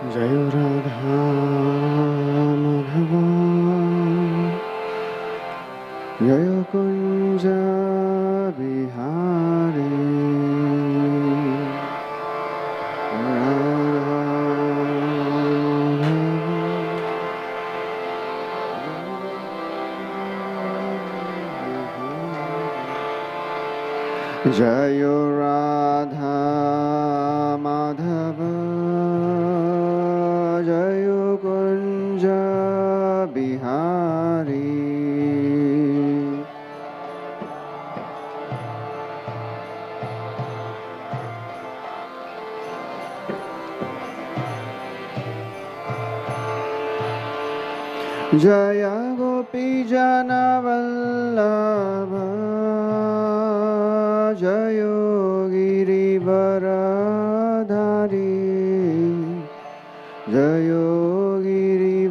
जय राधा माधवा जय कुंज बिहारी जय राधा माधव जय कुंज बिहारी जय गोपी जन वल्लभ जय गिरिवरधारी जय गिरिवरधारी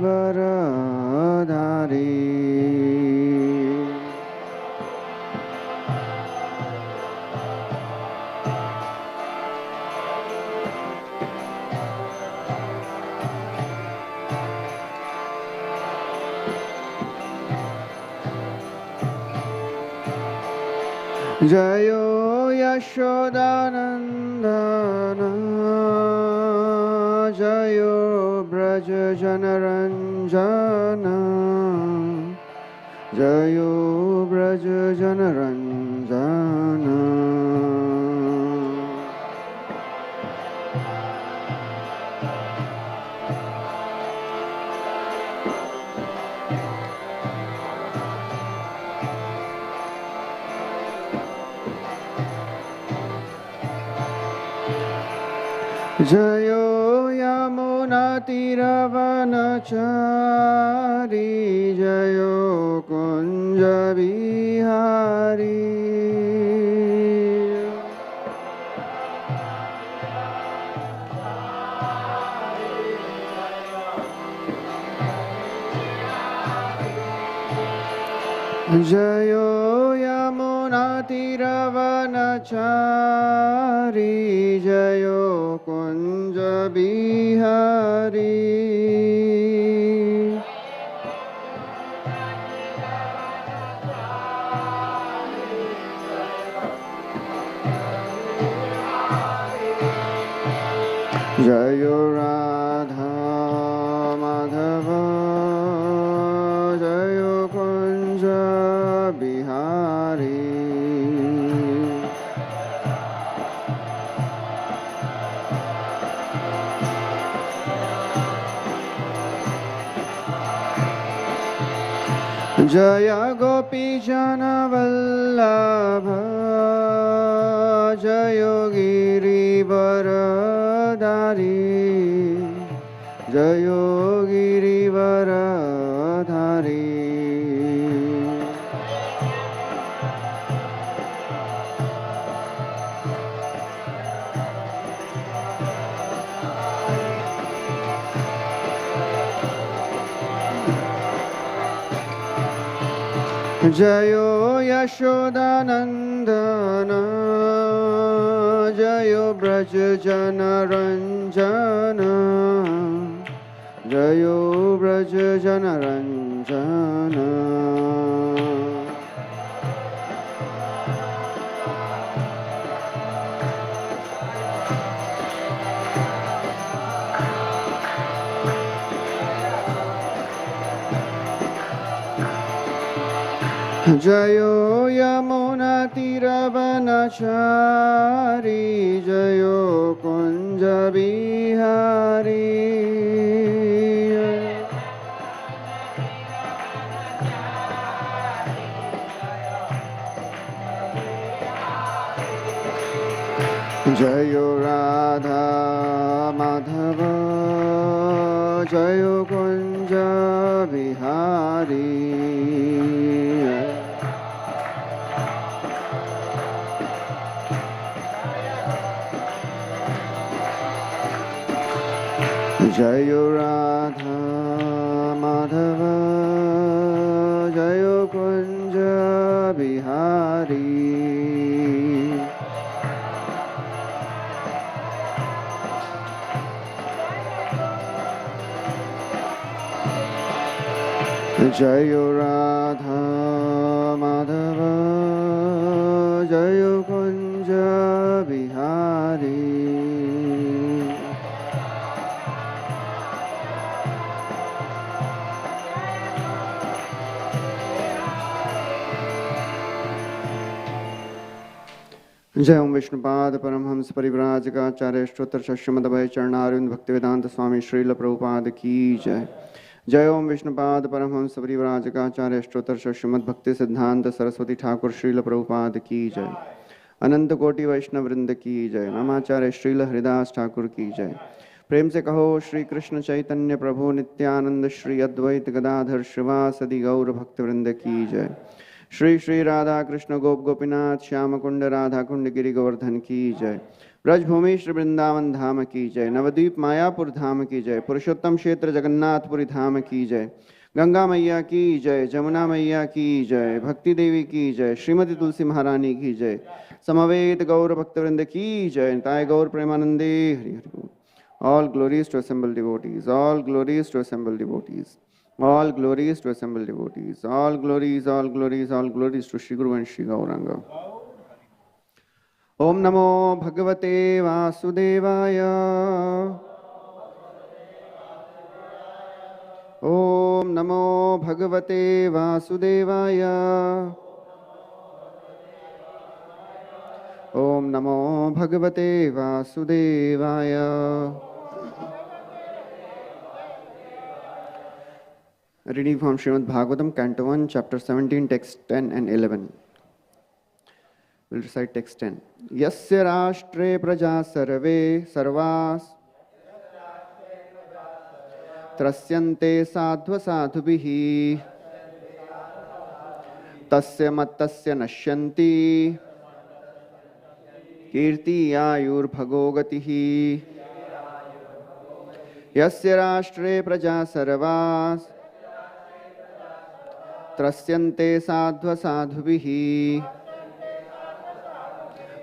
जय यशोदानंदन जय ब्रज जनरंजन जय ब्रज जनरंजन जय यमुनातीरवनचारी जय कुंज बिहारी जय यमुनातीरवनचारी जय कुंज बिहारी जय राधा माधव जय कुंज बिहारी जय गोपी जन वल्लभ जय गिरिवरधारी जय गिरिवरधारी जय यशोदानंदन जय ब्रज जनरंजन जय ब्रज जनरंजन जय यमुनातीरवनचारी जय कुंज बिहारी जय राधा माधव जय कुंज बिहारी जय राधा माधव जय Kunj Bihari Jayo Radha Madhava Jayo Kunja Bihari. जय ओम विष्णुपाद परमहंस परिव्राजकाचार्य श्रोत्र श्रीमद्भय चरणारविंद भक्तिवेदांत स्वामी श्रील प्रभुपाद की जय। जय ओम विष्णुपाद परमहंस परिव्राजकाचार्य श्रोत्र श्रीमद् भक्ति सिद्धांत सरस्वती ठाकुर श्रील प्रभुपाद की जय। अनंत कोटि वैष्णव वृंद की जय। नमाचार्य श्रील हरिदास ठाकुर की जय। प्रेम से कहो श्री कृष्ण चैतन्य प्रभु नित्यानंद श्री अद्वैत गदाधर श्रीवासदि गौर भक्तवृंद की जय। श्री श्री राधा कृष्ण गोप गोपीनाथ श्याम कुंड राधा कुंड गिरि गोवर्धन की जय। ब्रजभूमि श्री वृंदावन धाम की जय। नवद्वीप मायापुर धाम की जय। पुरुषोत्तम क्षेत्र जगन्नाथपुरी धाम की जय। गंगा मैया की जय। जमुना मैया की जय। भक्ति देवी की जय। श्रीमती तुलसी महारानी की जय। समवेत गौर भक्तवृंद की जय। ताय गौर प्रेमानंदे हरि हरि बोल। All glories to assembled devotees. All glories to assembled devotees. All glories to assembled devotees. All glories, all glories, all glories to Shri Guru and Shri Gauranga. Om Namo Bhagavate Vasudevaya. Om Namo Bhagavate Vasudevaya. Om Namo Bhagavate Vasudevaya. Reading from Srimad Bhagavatam, Canto 1, Chapter 17, Text 10 and 11. We'll recite Text 10. Yasya rashtre praja sarve sarvas trasyante sadhva sadhubihi tasya mattasya nashyanti kirti ayur bhagogatihi. Yasya rashtre praja sarvas त्रस्यन्ते साध्व साधुभिः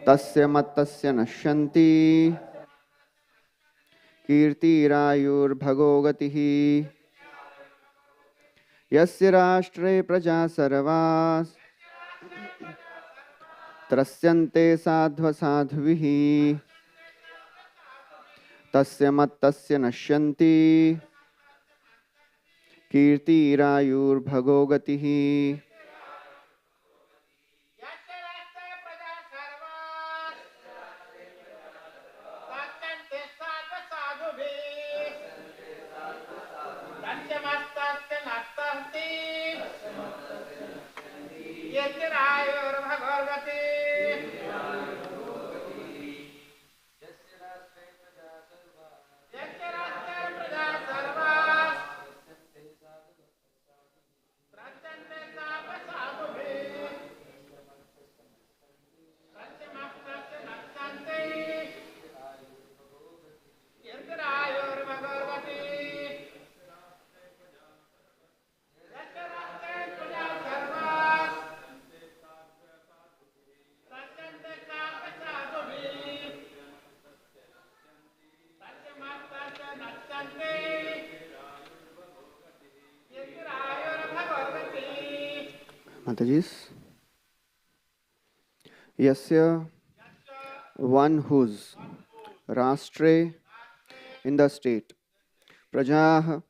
तस्य मत्तस्य नश्यन्ति कीर्तिरायुर्भगो गतिः। यस्य राष्ट्रे प्रजा सर्वाः त्रस्यन्ते साध्व साधुभिः तस्य मत्तस्य नश्यन्ति कीर्तिरायुर्भगो गतिः। Mataji's. Yasya, one whose, Rashtre, in the state, Prajah,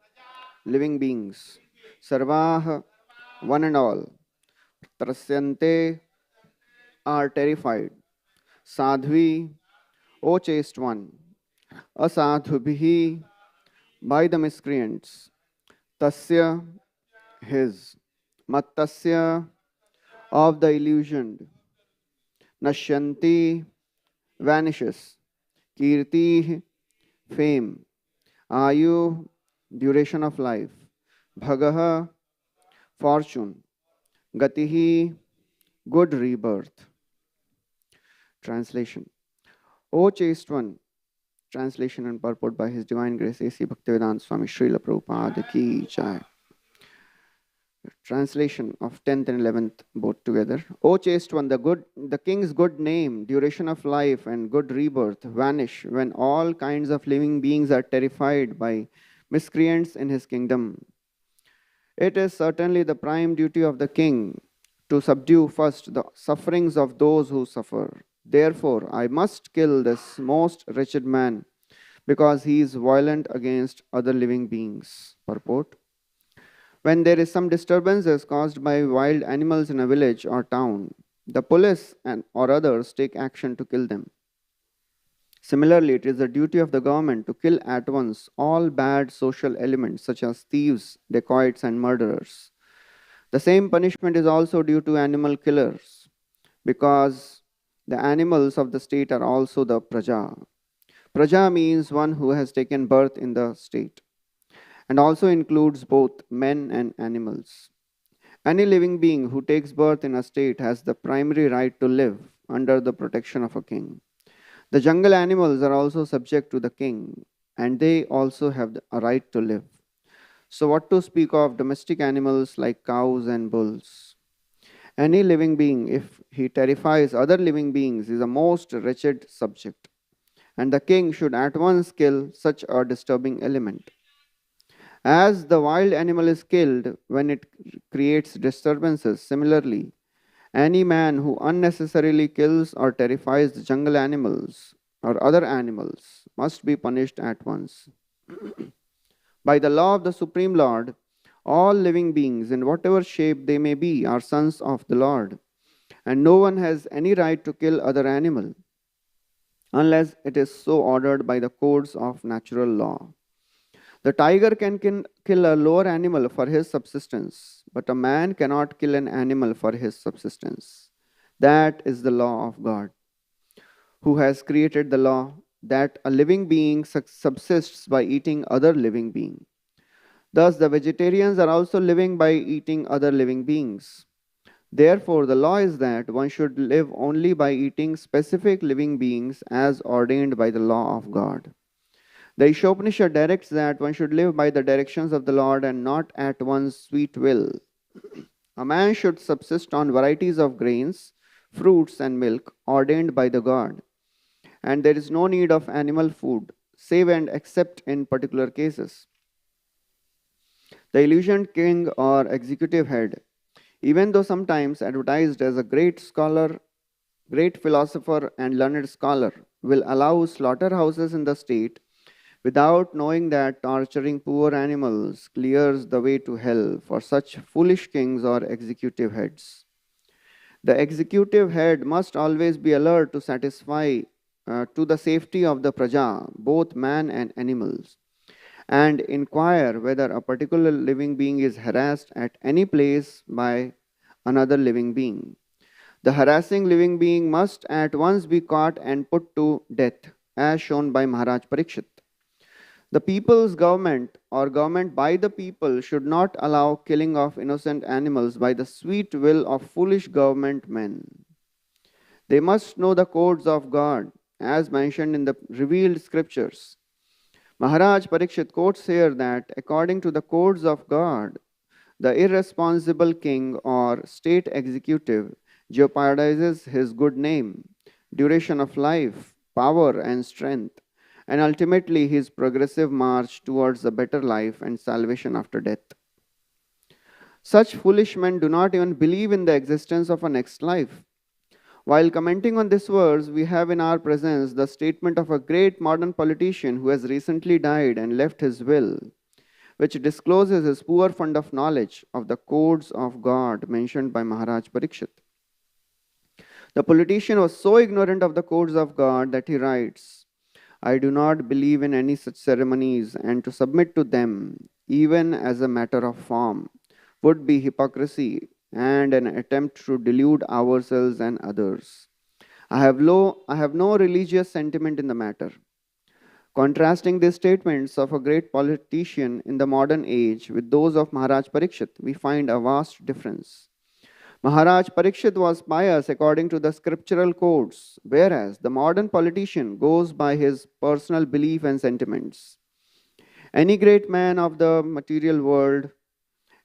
living beings, Sarvah, one and all, Trasyante, are terrified, Sadhvi, O chaste one, Asadhubhihi, by the miscreants, Tasya, his, Mattasya, of the illusioned, Nashyanti, vanishes, Kirti, fame, Ayu, duration of life, Bhagaha, fortune, Gatihi, good rebirth. Translation. O chaste one, translation and purport by His Divine Grace A.C. Bhaktivedanta Swami Srila Prabhupada ki jai. Translation of 10th and 11th both together. O chaste one, the king's good name, duration of life and good rebirth vanish when all kinds of living beings are terrified by miscreants in his kingdom. It is certainly the prime duty of the king to subdue first the sufferings of those who suffer. Therefore, I must kill this most wretched man because he is violent against other living beings. Purport. When there is some disturbances caused by wild animals in a village or town, the police or others take action to kill them. Similarly, it is the duty of the government to kill at once all bad social elements such as thieves, dacoits, and murderers. The same punishment is also due to animal killers because the animals of the state are also the praja. Praja means one who has taken birth in the state and also includes both men and animals. Any living being who takes birth in a state has the primary right to live under the protection of a king. The jungle animals are also subject to the king, and they also have a right to live. So, what to speak of domestic animals like cows and bulls? Any living being, if he terrifies other living beings, is a most wretched subject, and the king should at once kill such a disturbing element. As the wild animal is killed when it creates disturbances, similarly, any man who unnecessarily kills or terrifies the jungle animals or other animals must be punished at once. By the law of the Supreme Lord, all living beings, in whatever shape they may be, are sons of the Lord, and no one has any right to kill other animal unless it is so ordered by the codes of natural law. The tiger can kill a lower animal for his subsistence, but a man cannot kill an animal for his subsistence. That is the law of God, who has created the law that a living being subsists by eating other living being. Thus, the vegetarians are also living by eating other living beings. Therefore, the law is that one should live only by eating specific living beings as ordained by the law of God. The Ishopanishad directs that one should live by the directions of the Lord and not at one's sweet will. A man should subsist on varieties of grains, fruits, and milk ordained by the God, and there is no need of animal food, save and except in particular cases. The illusioned king or executive head, even though sometimes advertised as a great scholar, great philosopher, and learned scholar, will allow slaughterhouses in the state without knowing that torturing poor animals clears the way to hell for such foolish kings or executive heads. The executive head must always be alert to satisfy to the safety of the praja, both man and animals, and inquire whether a particular living being is harassed at any place by another living being. The harassing living being must at once be caught and put to death, as shown by Maharaj Parikshit. The people's government or government by the people should not allow killing of innocent animals by the sweet will of foolish government men. They must know the codes of God as mentioned in the revealed scriptures. Maharaj Parikshit quotes here that according to the codes of God, the irresponsible king or state executive jeopardizes his good name, duration of life, power, and strength, and ultimately his progressive march towards a better life and salvation after death. Such foolish men do not even believe in the existence of a next life. While commenting on this verse, we have in our presence the statement of a great modern politician who has recently died and left his will, which discloses his poor fund of knowledge of the codes of God mentioned by Maharaj Parikshit. The politician was so ignorant of the codes of God that he writes, I do not believe in any such ceremonies, and to submit to them, even as a matter of form, would be hypocrisy and an attempt to delude ourselves and others. I have no religious sentiment in the matter. Contrasting these statements of a great politician in the modern age with those of Maharaj Parikshit, we find a vast difference. Maharaj Parikshit was pious according to the scriptural codes, whereas the modern politician goes by his personal belief and sentiments. Any great man of the material world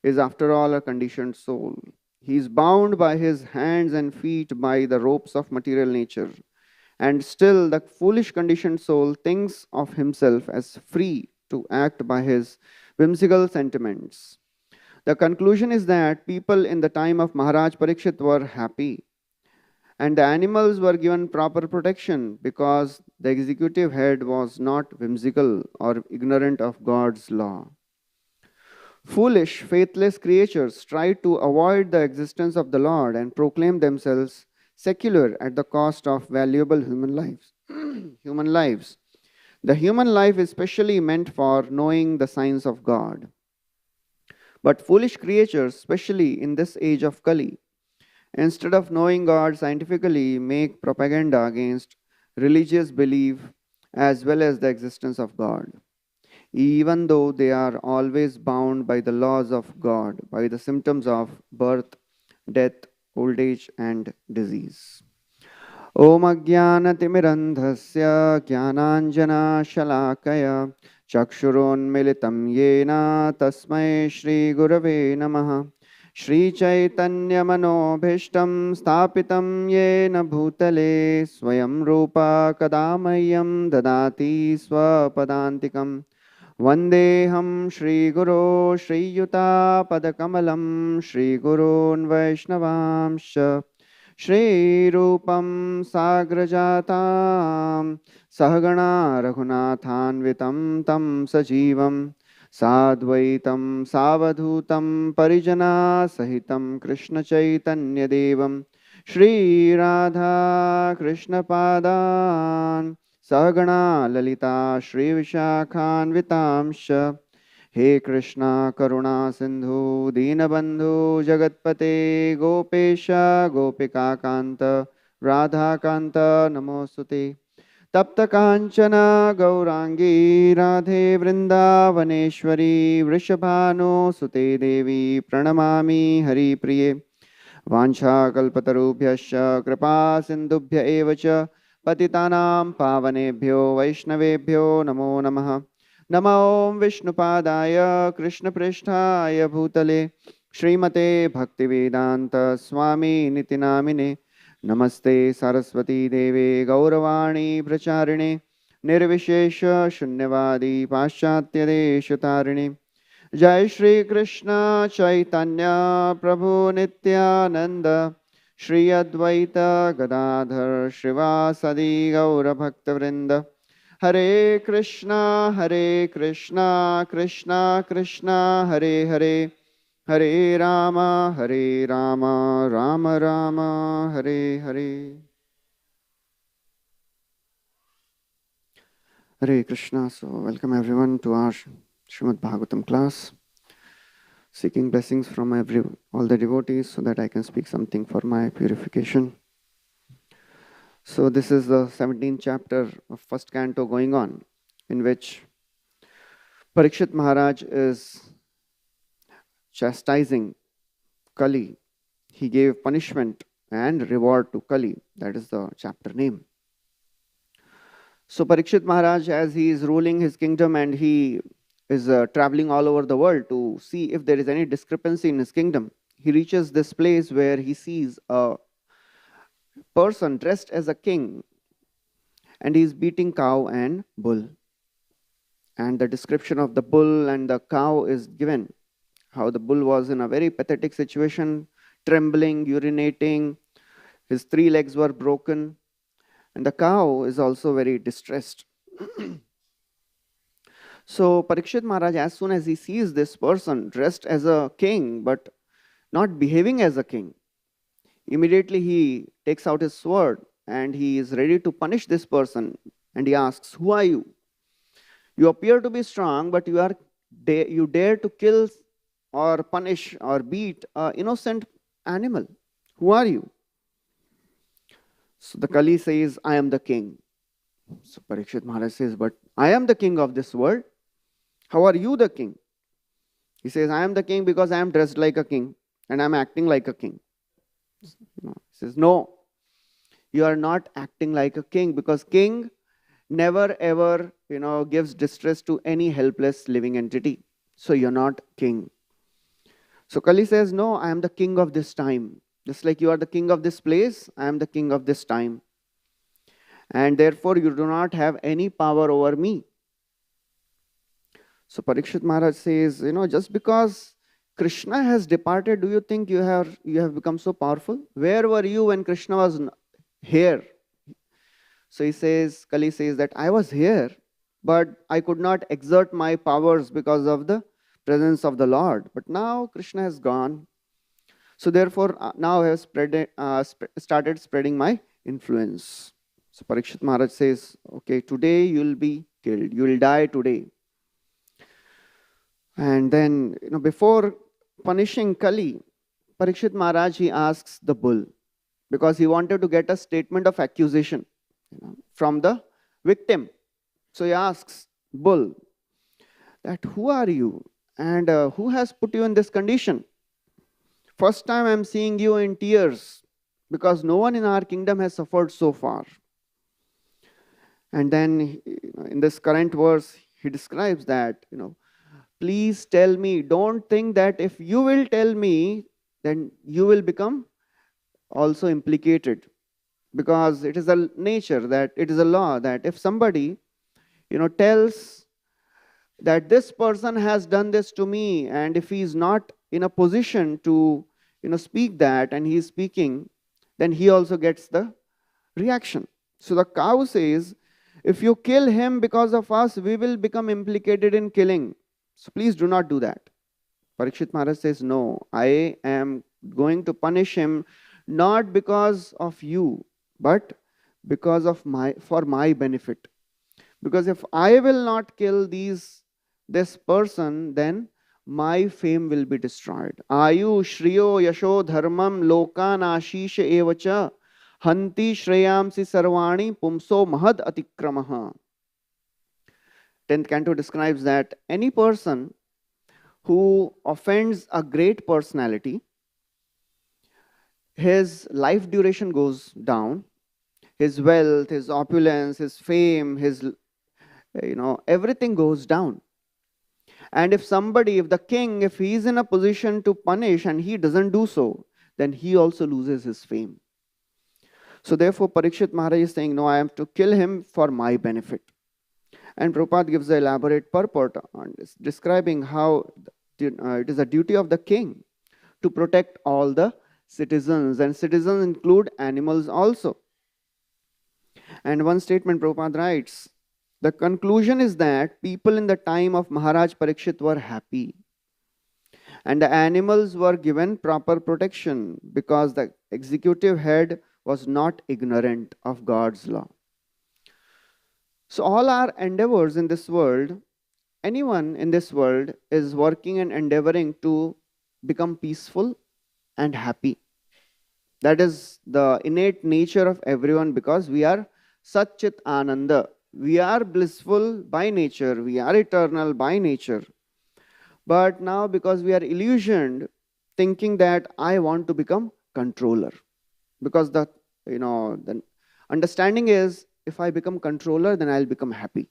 is, after all, a conditioned soul. He is bound by his hands and feet by the ropes of material nature, and still the foolish conditioned soul thinks of himself as free to act by his whimsical sentiments. The conclusion is that people in the time of Maharaj Parikshit were happy, and the animals were given proper protection because the executive head was not whimsical or ignorant of God's law. Foolish, faithless creatures tried to avoid the existence of the Lord and proclaim themselves secular at the cost of valuable human lives. Human lives. The human life is specially meant for knowing the signs of God. But foolish creatures, especially in this age of Kali, instead of knowing God scientifically, make propaganda against religious belief as well as the existence of God, even though they are always bound by the laws of God, by the symptoms of birth, death, old age, and disease. Om Ajnanatimirandhasya Jnananjana-shalakaya Chakshuronmilitam Yena Tasmai Shri Gurave Namaha Shri Chaitanya Manobhishtam Sthapitam Yena Bhutale Swayam Rupa Kadamayam Dadati Swapadantikam Vandeham Shri Guru Shri Yuta Padakamalam Shri Gurun Vaishnavamsha Shri Rupam Sagrajatam Sahagana Raghunathanvitam Tam Sajivam Sadvaitam Savadhutam Parijana Sahitam Krishna Chaitanya Devam Shri Radha Krishna Padan Sahagana Lalita Shri Vishakhanvitamsha He Krishna Karuna Sindhu Dinabandhu Jagatpate Gopesha Gopika Kanta Radha Kanta Namosute Tapta Kanchana Gaurangi Radhe Vrindavaneshwari Vrishabhanu Sute Devi Pranamami Hari Priye Vancha Kalpatarubhyascha Kripa Sindhubhya Evacha Patitanam Pavanebhyo Vaishnavebhyo Namo Namaha Namo Vishnupadaya Krishna Prishtaya Bhutale Srimate Bhaktivedanta Swami Nitinamine Namaste Saraswati Deve Gauravani Pracharine Nirvishesha Shunyavadi Paschatya Deshatarine Jai Shri Krishna Chaitanya Prabhu Nityananda Shri Advaita Gadadhar Shrivasadi Gaura Bhakta Vrinda Hare Krishna Krishna Krishna Hare Hare Hare Rama Rama Rama Hare Hare. Hare Krishna. So welcome everyone to our Srimad Bhagavatam class. Seeking blessings from all the devotees so that I can speak something for my purification. So this is the 17th chapter of first canto going on, in which Parikshit Maharaj is chastising Kali. He gave punishment and reward to Kali. That is the chapter name. So Parikshit Maharaj, as he is ruling his kingdom and he is traveling all over the world to see if there is any discrepancy in his kingdom, he reaches this place where he sees a person dressed as a king and he is beating cow and bull. And the description of the bull and the cow is given. How the bull was in a very pathetic situation, trembling, urinating, his 3 legs were broken, and the cow is also very distressed. So Parikshit Maharaj, as soon as he sees this person dressed as a king but not behaving as a king, immediately he takes out his sword and he is ready to punish this person. And he asks, "Who are you? You appear to be strong, but you dare to kill or punish or beat an innocent animal. Who are you?" So the Kali says, "I am the king." So Parikshit Maharaj says, "But I am the king of this world. How are you the king?" He says, "I am the king because I am dressed like a king and I am acting like a king." He says, "No, you are not acting like a king, because king never ever gives distress to any helpless living entity. So you're not king." So Kali says, "No, I am the king of this time. Just like you are the king of this place, I am the king of this time. And therefore you do not have any power over me." So Parikshit Maharaj says, just because Krishna has departed, do you think you have become so powerful? Where were you when Krishna was here? So he says, Kali says that I was here, but I could not exert my powers because of the presence of the Lord. But now Krishna has gone. So therefore, now I have started spreading my influence. So Parikshit Maharaj says, okay, today you will be killed. You will die today. And then, before punishing Kali, Parikshit Maharaj, he asks the bull, because he wanted to get a statement of accusation from the victim. So he asks bull that who are you and who has put you in this condition? First time I am seeing you in tears, because no one in our kingdom has suffered so far. And then in this current verse, he describes that, please tell me, don't think that if you will tell me, then you will become also implicated. Because it is a nature, that it is a law, that if somebody, tells that this person has done this to me, and if he is not in a position to, speak that, and he is speaking, then he also gets the reaction. So the cow says, if you kill him because of us, we will become implicated in killing. So please do not do that. Parikshit Maharaj says, no, I am going to punish him not because of you, but because of for my benefit. Because if I will not kill this person, then my fame will be destroyed. Ayu shriyo yasho dharmam lokan ashish evacha hanti shreyamsi sarvani pumso mahad atikramaha. 10th canto describes that any person who offends a great personality, his life duration goes down, his wealth, his opulence, his fame, his, everything goes down. And if the king, if he is in a position to punish and he doesn't do so, then he also loses his fame. So therefore, Parikshit Maharaj is saying, no, I am to kill him for my benefit. And Prabhupada gives the elaborate purport on this, describing how it is a duty of the king to protect all the citizens, and citizens include animals also. And one statement Prabhupada writes, the conclusion is that people in the time of Maharaj Parikshit were happy, and the animals were given proper protection because the executive head was not ignorant of God's law. So all our endeavors in this world, anyone in this world is working and endeavoring to become peaceful and happy. That is the innate nature of everyone, because we are Satchit Ananda. We are blissful by nature. We are eternal by nature. But now, because we are illusioned, thinking that I want to become controller. Because the understanding is, if I become controller, then I'll become happy.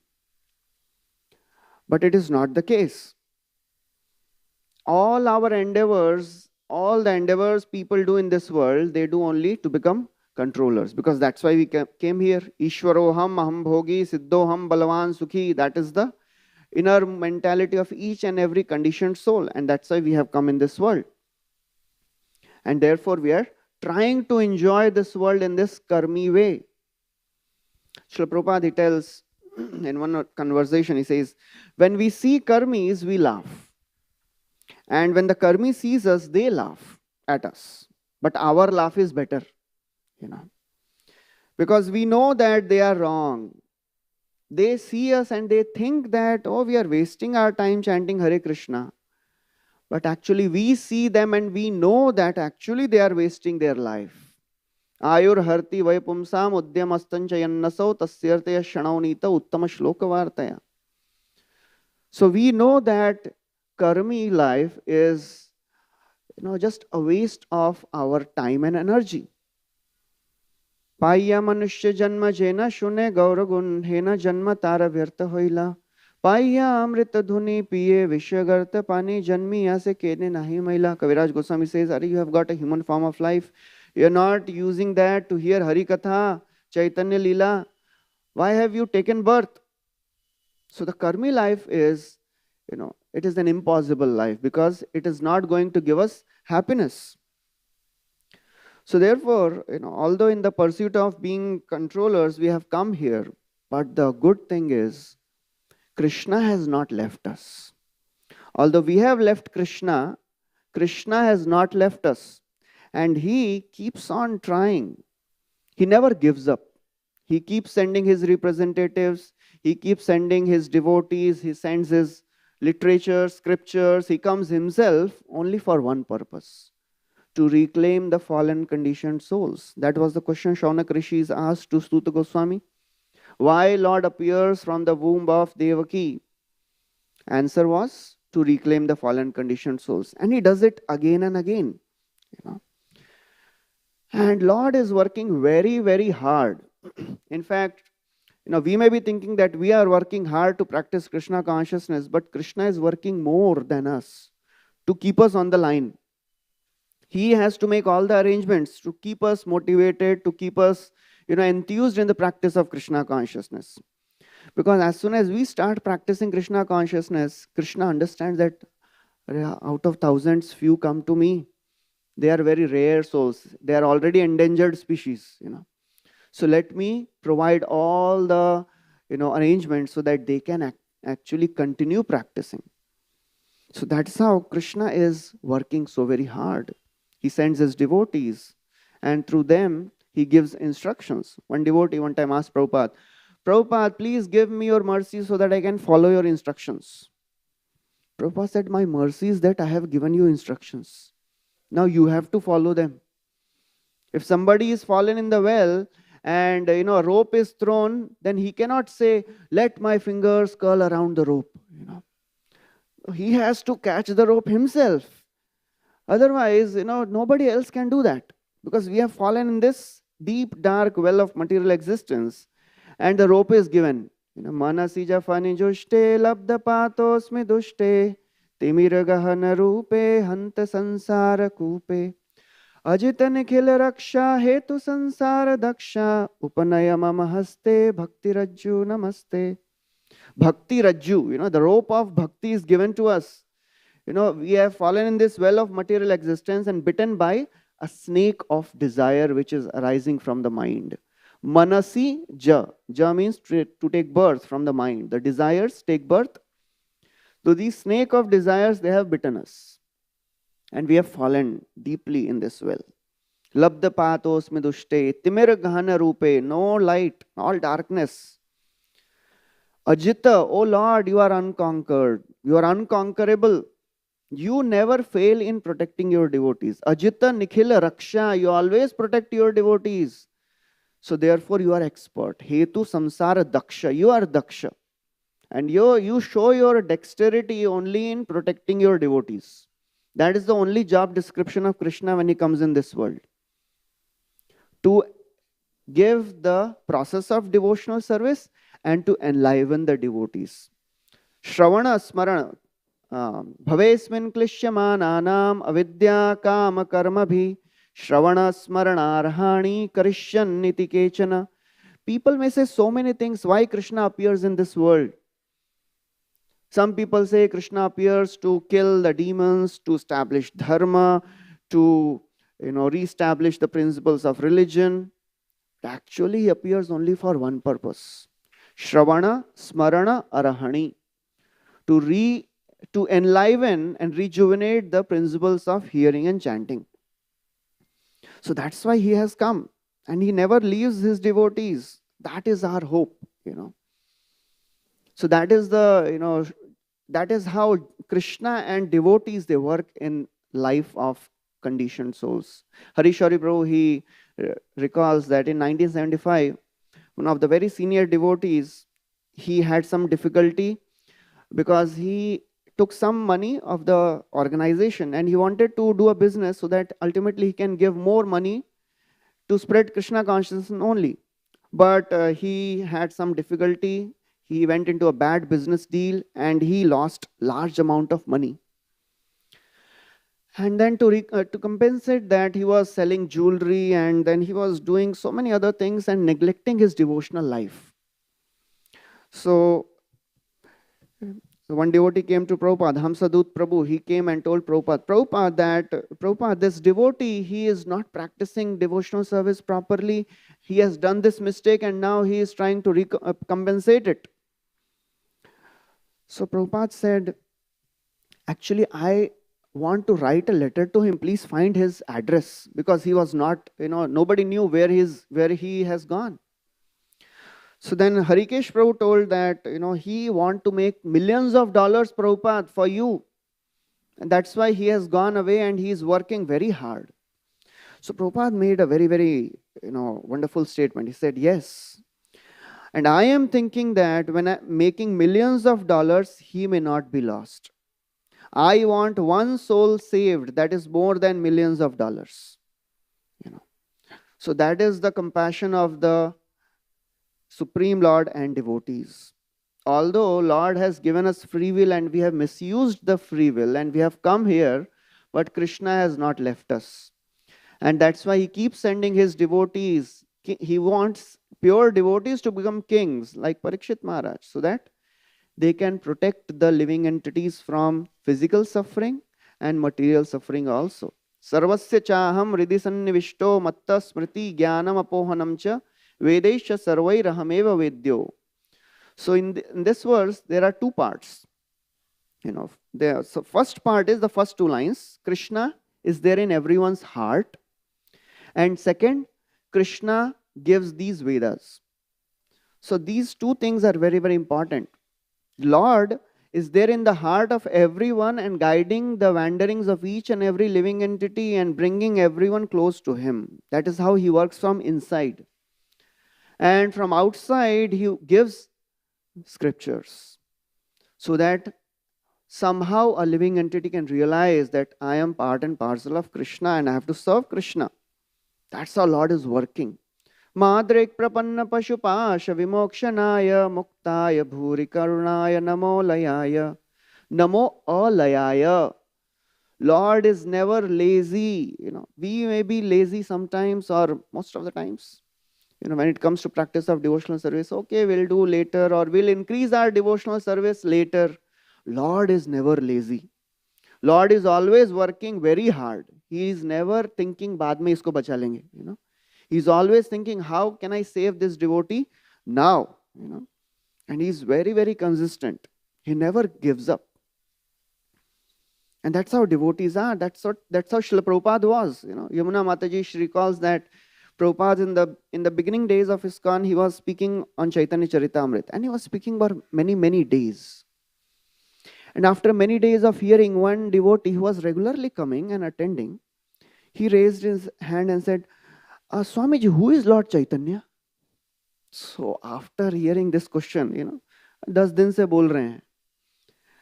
But it is not the case. All our endeavors, all the endeavors people do in this world, they do only to become controllers, because that's why we came here. Ishwaroham aham bhogi siddhoham balavan sukhi. That is the inner mentality of each and every conditioned soul, and that's why we have come in this world. And therefore we are trying to enjoy this world in this karmi way. Srila Prabhupada, he tells in one conversation, he says, when we see karmis, we laugh. And when the karmi sees us, they laugh at us. But our laugh is better, because we know that they are wrong. They see us and they think that, oh, we are wasting our time chanting Hare Krishna. But actually we see them and we know that actually they are wasting their life. Ayur harti vaipumsam uddyamastanchayannasau tasyartaya shanaunita uttama shloka vartaya. So we know that karmi life is just a waste of our time and energy. Paya manushya janma jena shune gauragun hena janma tara vyartha hoila. Paya amrita dhuni piye vishyagartha pani janmi yase kene nahi maila. Kaviraj Goswami says, Are you have got a human form of life. You are not using that to hear Hari Katha, Chaitanya Leela. Why have you taken birth? So the karmi life is, it is an impossible life because it is not going to give us happiness. So therefore, although in the pursuit of being controllers, we have come here, but the good thing is Krishna has not left us. Although we have left Krishna, Krishna has not left us. And he keeps on trying. He never gives up. He keeps sending his representatives. He keeps sending his devotees. He sends his literature, scriptures. He comes himself only for one purpose: to reclaim the fallen conditioned souls. That was the question Shaunak Rishis asked to Suta Goswami. Why Lord appears from the womb of Devaki? Answer was to reclaim the fallen conditioned souls. And he does it again and again. And Lord is working very, very hard. In fact, we may be thinking that we are working hard to practice Krishna consciousness, but Krishna is working more than us to keep us on the line. He has to make all the arrangements to keep us motivated, to keep us, enthused in the practice of Krishna consciousness. Because as soon as we start practicing Krishna consciousness, Krishna understands that out of thousands, few come to me. They are very rare souls. They are already endangered species, So let me provide all the, arrangements so that they can actually continue practicing. So that's how Krishna is working so very hard. He sends his devotees, and through them, he gives instructions. One devotee one time asked Prabhupada, Prabhupada, please give me your mercy so that I can follow your instructions. Prabhupada said, my mercy is that I have given you instructions. Now you have to follow them. If somebody is fallen in the well and a rope is thrown, then he cannot say, let my fingers curl around the rope. He has to catch the rope himself. Otherwise, nobody else can do that, because we have fallen in this deep, dark well of material existence, and the rope is given. Manasija fani jushte labda patosmi dushte timira gahana rupe hanta sansara kupe ajita nikhil raksha hetu sansara daksha upanaya mama haste bhakti rajju namaste. Bhakti rajju, the rope of bhakti is given to us. We have fallen in this well of material existence and bitten by a snake of desire which is arising from the mind. Manasi ja. Ja means to take birth from the mind. The desires take birth. So these snake of desires, they have bitten us. And we have fallen deeply in this well. Labda patos midushte timir gahana rupe. No light, all darkness. Ajita, oh Lord, you are unconquered. You are unconquerable. You never fail in protecting your devotees. Ajita nikhila raksha. You always protect your devotees. So therefore you are expert. Hetu samsara daksha. You are daksha. And you show your dexterity only in protecting your devotees. That is the only job description of Krishna when he comes in this world. To give the process of devotional service and to enliven the devotees. Shravana smarana. Bhavesmin klishyamananam avidya kama karma bhi shravana smaranarhani karishyan niti kechana. People may say so many things why Krishna appears in this world. Some people say Krishna appears to kill the demons, to establish dharma, to re-establish the principles of religion. Actually, he appears only for one purpose. Shravana smarana arahani. To enliven and rejuvenate the principles of hearing and chanting. So that's why he has come. And he never leaves his devotees. That is our hope, So that is that is how Krishna and devotees, they work in life of conditioned souls. Harishwari Prabhu, he recalls that in 1975, one of the very senior devotees, he had some difficulty because he took some money of the organization and he wanted to do a business so that ultimately he can give more money to spread Krishna consciousness only. But he had some difficulty. He went into a bad business deal and he lost large amount of money. And then to compensate that, he was selling jewelry and then he was doing so many other things and neglecting his devotional life. So So one devotee came to Prabhupada, Hamsadut Prabhu. He came and told Prabhupada that, Prabhupada, this devotee, he is not practicing devotional service properly. He has done this mistake and now he is trying to compensate it. So Prabhupada said, actually, I want to write a letter to him. Please find his address, because he was not, nobody knew where he has gone. So then Harikesh Prabhu told that, he want to make millions of dollars, Prabhupada, for you. And that's why he has gone away and he is working very hard. So Prabhupada made a very, very, wonderful statement. He said, yes. And I am thinking that when I'm making millions of dollars, he may not be lost. I want one soul saved. That is more than millions of dollars. So that is the compassion of the Supreme Lord and devotees. Although Lord has given us free will and we have misused the free will and we have come here, but Krishna has not left us. And that's why he keeps sending his devotees. He wants pure devotees to become kings like Parikshit Maharaj, so that they can protect the living entities from physical suffering and material suffering also. Sarvasya chaham ridhi sannivishto matta smriti jnanam apohanam cha Vedesha sarvairahameva vedyo. So in this verse, there are two parts. So first part is the first two lines. Krishna is there in everyone's heart. And second, Krishna gives these Vedas. So these two things are very, very important. Lord is there in the heart of everyone and guiding the wanderings of each and every living entity and bringing everyone close to him. That is how he works from inside. And from outside, he gives scriptures so that somehow a living entity can realize that I am part and parcel of Krishna and I have to serve Krishna. That's how Lord is working. Madrek prapanna pashupasha vimokshanaya muktaya bhuri karunaya namo layaya. Namo alayaya. Lord is never lazy. We may be lazy sometimes or most of the times. When it comes to practice of devotional service, okay, we'll do later or we'll increase our devotional service later. Lord is never lazy. Lord is always working very hard. He is never thinking, baad mein isko bacha lenge. He's always thinking, how can I save this devotee now? And he's very, very consistent. He never gives up. And that's how devotees are. That's how Srila Prabhupada was. Yamuna Mataji, she recalls that Prabhupada in the beginning days of ISKCON, he was speaking on Chaitanya Charitamrita, and he was speaking for many, many days. And after many days of hearing, one devotee who was regularly coming and attending, he raised his hand and said, Swamiji, who is Lord Chaitanya? So after hearing this question, 10 din se bol rahe hain.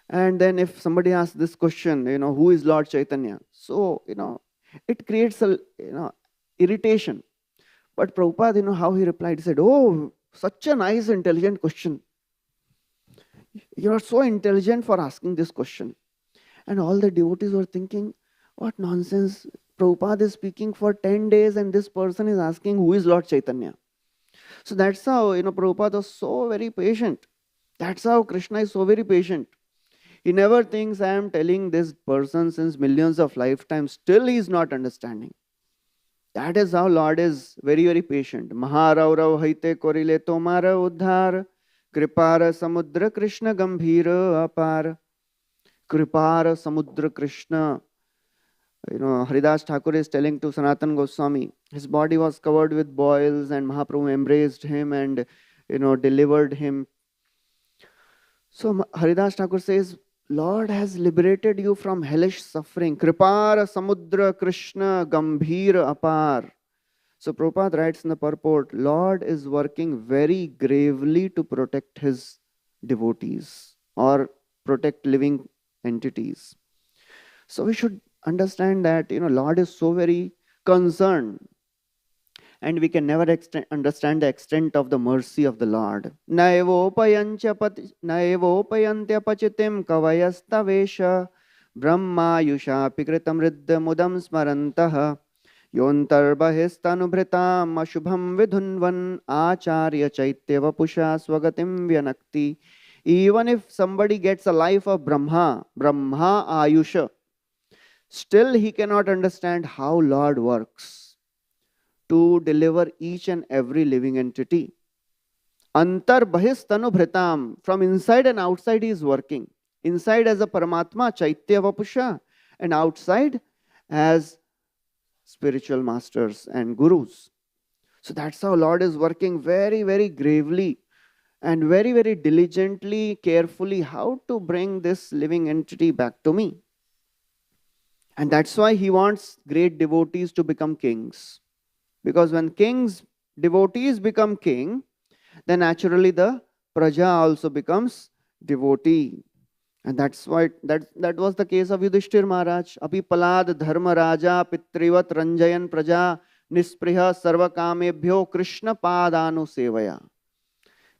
And then if somebody asks this question, who is Lord Chaitanya? So, it creates a, irritation. But Prabhupada, how he replied, he said, oh, such a nice, intelligent question. You are so intelligent for asking this question. And all the devotees were thinking, what nonsense. Prabhupada is speaking for 10 days and this person is asking, who is Lord Chaitanya? So that's how, Prabhupada was so very patient. That's how Krishna is so very patient. He never thinks, I am telling this person since millions of lifetimes, still he is not understanding. That is how Lord is very, very patient. Maharaurav haite korile tomara uddhar, kripara samudra Krishna gambhira apar. Kripara samudra Krishna. Haridas Thakur is telling to Sanatan Goswami, his body was covered with boils and Mahaprabhu embraced him and, delivered him. So Haridas Thakur says, Lord has liberated you from hellish suffering. Kripara samudra Krishna gambhira apar. So Prabhupada writes in the purport, Lord is working very gravely to protect his devotees or protect living entities. So we should understand that, Lord is so very concerned. And we can never understand the extent of the mercy of the Lord. Naevopayantya pachitim kavayastavesha brahma yusha pikritam riddha mudam smarantaha yontarbahistanubhritam ashubham vidhunvan acharya chaitya vapusha swagatim vyanakti Even if somebody gets a life of Brahma Ayusha, still he cannot understand how Lord works to deliver each and every living entity. Antar bahistanu bhritam, from inside and outside he is working. Inside as a Paramatma, Chaitya Vapusha, and outside as spiritual masters and gurus. So that's how Lord is working very, very gravely and very, very diligently, carefully, how to bring this living entity back to me. And that's why he wants great devotees to become kings. Because when devotees become king, then naturally the praja also becomes devotee. And that's why that was the case of Yudhishthir Maharaj. Api palad dharma raja pitrivat ranjayan praja nispriha sarva kamebhyo Krishna padanu sevaya.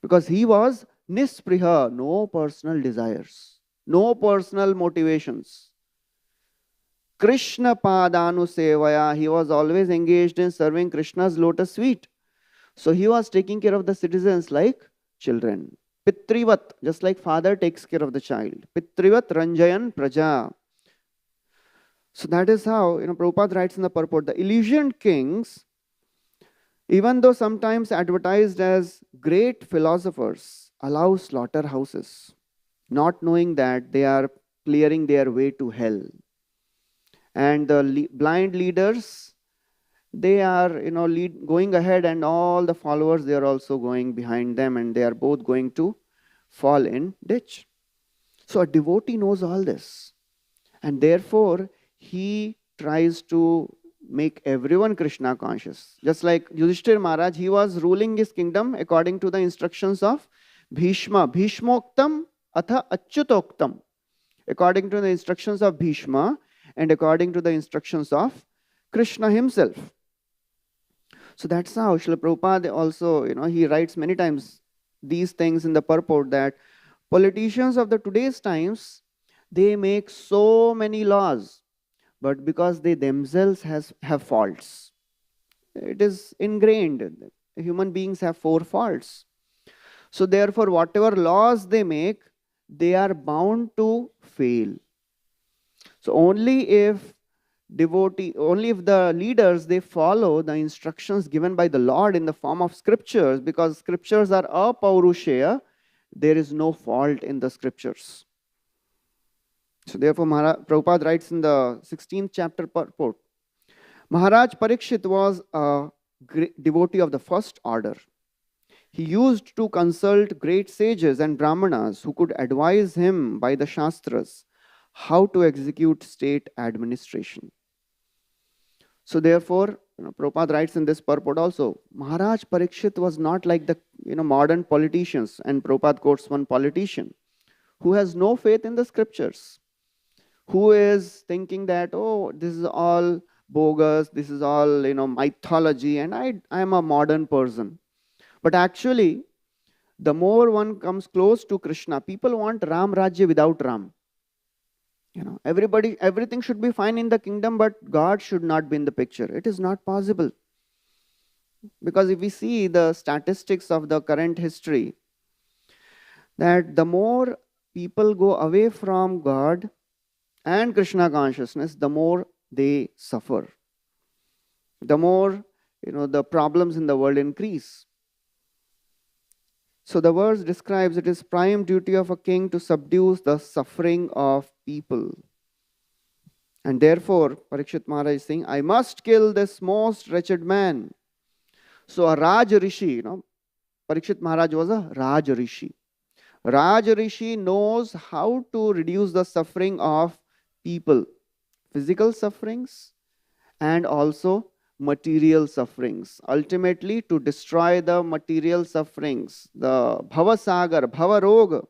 Because he was nispriha, no personal desires, no personal motivations. Krishna padanu sevaya, he was always engaged in serving Krishna's lotus feet. So he was taking care of the citizens like children. Pitrivat, just like father takes care of the child. Pitrivat ranjayan praja. So that is how, Prabhupada writes in the purport, the Elysian kings, even though sometimes advertised as great philosophers, allow slaughterhouses, not knowing that they are clearing their way to hell. And the blind leaders, they are going ahead, and all the followers, they are also going behind them, and they are both going to fall in ditch. So a devotee knows all this, and therefore he tries to make everyone Krishna conscious. Just like Yudhishthir Maharaj, he was ruling his kingdom according to the instructions of Bhishma. Bhishmoktam atha achyutoktam, according to the instructions of Bhishma and according to the instructions of Krishna himself. So that's how Srila Prabhupada also, he writes many times these things in the purport, that politicians of the today's times, they make so many laws, but because they themselves have faults. It is ingrained. Human beings have 4 faults. So therefore, whatever laws they make, they are bound to fail. So only if the leaders, they follow the instructions given by the Lord in the form of scriptures, because scriptures are apaurushaya, there is no fault in the scriptures. So therefore, Prabhupada writes in the 16th chapter purport, Maharaj Parikshit was a devotee of the first order. He used to consult great sages and brahmanas who could advise him by the shastras how to execute state administration. So therefore, Prabhupada writes in this purport also, Maharaj Parikshit was not like the modern politicians, and Prabhupada quotes one politician who has no faith in the scriptures, who is thinking that, oh, this is all bogus, this is all mythology, and I am a modern person. But actually, the more one comes close to Krishna, people want Ram Rajya without Ram. Everything should be fine in the kingdom, but God should not be in the picture. It is not possible. Because if we see the statistics of the current history, that the more people go away from God and Krishna consciousness, the more they suffer. The more, the problems in the world increase. So the verse describes it is prime duty of a king to subdue the suffering of people. And therefore, Parikshit Maharaj is saying, I must kill this most wretched man. So a Raj Rishi, Parikshit Maharaj was a Raj Rishi. Raj Rishi knows how to reduce the suffering of people, physical sufferings and also material sufferings. Ultimately, to destroy the material sufferings, the Bhava Sagar, Bhava Roga.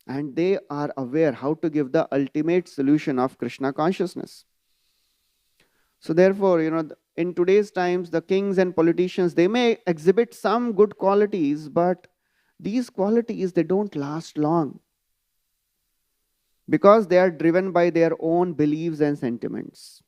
And they are aware how to give the ultimate solution of Krishna consciousness. So therefore, in today's times, the kings and politicians, they may exhibit some good qualities, but these qualities, they don't last long, because they are driven by their own beliefs and sentiments.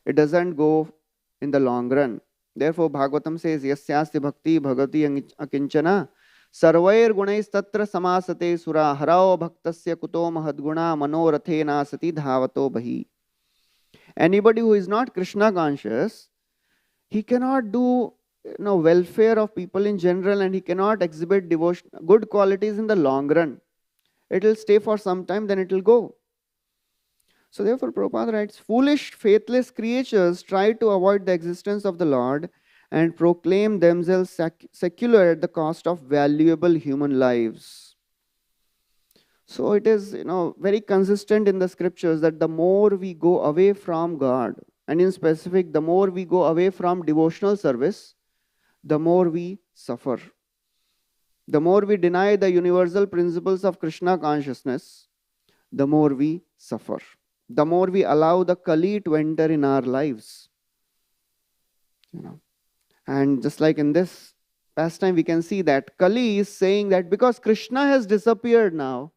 It doesn't go in the long run. Therefore, Bhagavatam says, Yasyasti bhakti bhagati akinchana Sarvair gunais tatra samasate sura harao bhaktasya kuto mahadguna manorathe nasati dhavato bahi. Anybody who is not Krishna conscious, he cannot do welfare of people in general, and he cannot exhibit devotion, good qualities in the long run. It will stay for some time, then it will go. So therefore, Prabhupada writes, foolish, faithless creatures try to avoid the existence of the Lord and proclaim themselves secular at the cost of valuable human lives. So it is, very consistent in the scriptures that the more we go away from God, and in specific, the more we go away from devotional service, the more we suffer. The more we deny the universal principles of Krishna consciousness, the more we suffer. The more we allow the Kali to enter in our lives. And just like in this pastime, we can see that Kali is saying that because Krishna has disappeared now,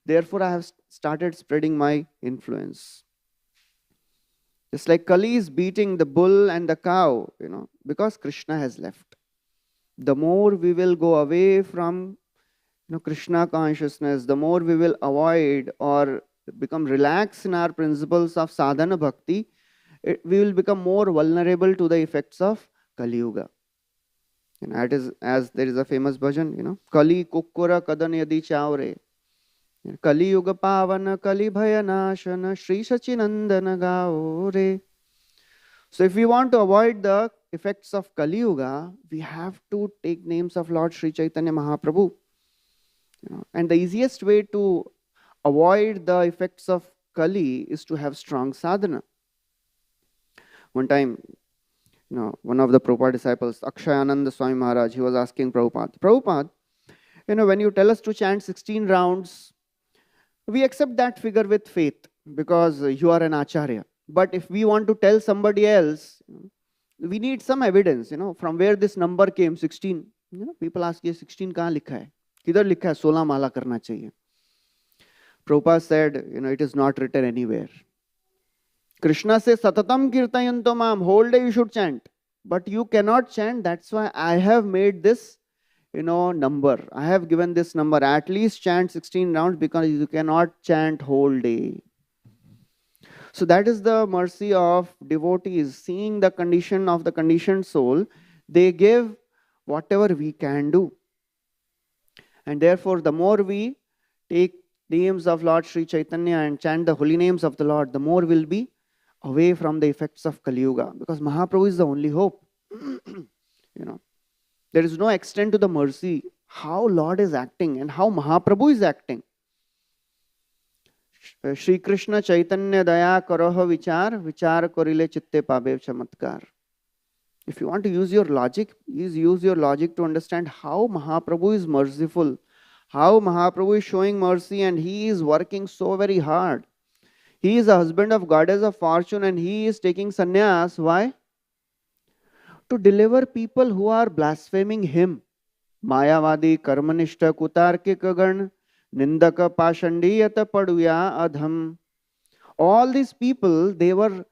therefore I have started spreading my influence. Just like Kali is beating the bull and the cow, because Krishna has left. The more we will go away from Krishna consciousness, the more we will avoid or become relaxed in our principles of sadhana bhakti, we will become more vulnerable to the effects of Kali Yuga. That is, as there is a famous bhajan, Kali kukkura kadan yadi chaure, Kali Yuga pavana Kali bhayanashana Shri Sachinandana gaure. So if we want to avoid the effects of Kali Yuga, we have to take names of Lord Sri Chaitanya Mahaprabhu. And the easiest way to avoid the effects of Kali is to have strong sadhana. One time, one of the Prabhupada disciples, Akshayananda Swami Maharaj, he was asking Prabhupada, when you tell us to chant 16 rounds, we accept that figure with faith because you are an acharya. But if we want to tell somebody else, we need some evidence, from where this number came, 16. People ask, ye 16 kahan likha hai? Kidhar likha hai? 16 mala karna chahiye. Prabhupada said, it is not written anywhere. Krishna says, Satatam kirtayanto mam, whole day you should chant. But you cannot chant, that's why I have made this, number. I have given this number. At least chant 16 rounds because you cannot chant whole day. So that is the mercy of devotees. Seeing the condition of the conditioned soul, they give whatever we can do. And therefore, the more we take names of Lord Sri Chaitanya and chant the holy names of the Lord, the more we'll be away from the effects of Kali Yuga. Because Mahaprabhu is the only hope. There is no extent to the mercy, how Lord is acting and how Mahaprabhu is acting. Shri Krishna Chaitanya Daya Karoha Vichar Korile Chitte Pabe Chamatkar. If you want to use your logic, please use your logic to understand how Mahaprabhu is merciful, how Mahaprabhu is showing mercy, and he is working so very hard. He is a husband of goddess of fortune and he is taking sannyas. Why? To deliver people who are blaspheming him. Mayavadi, Karmanishta, Kutarkika Gan, Nindaka, Pashandiyata, Paduya, Adham. All these people, they were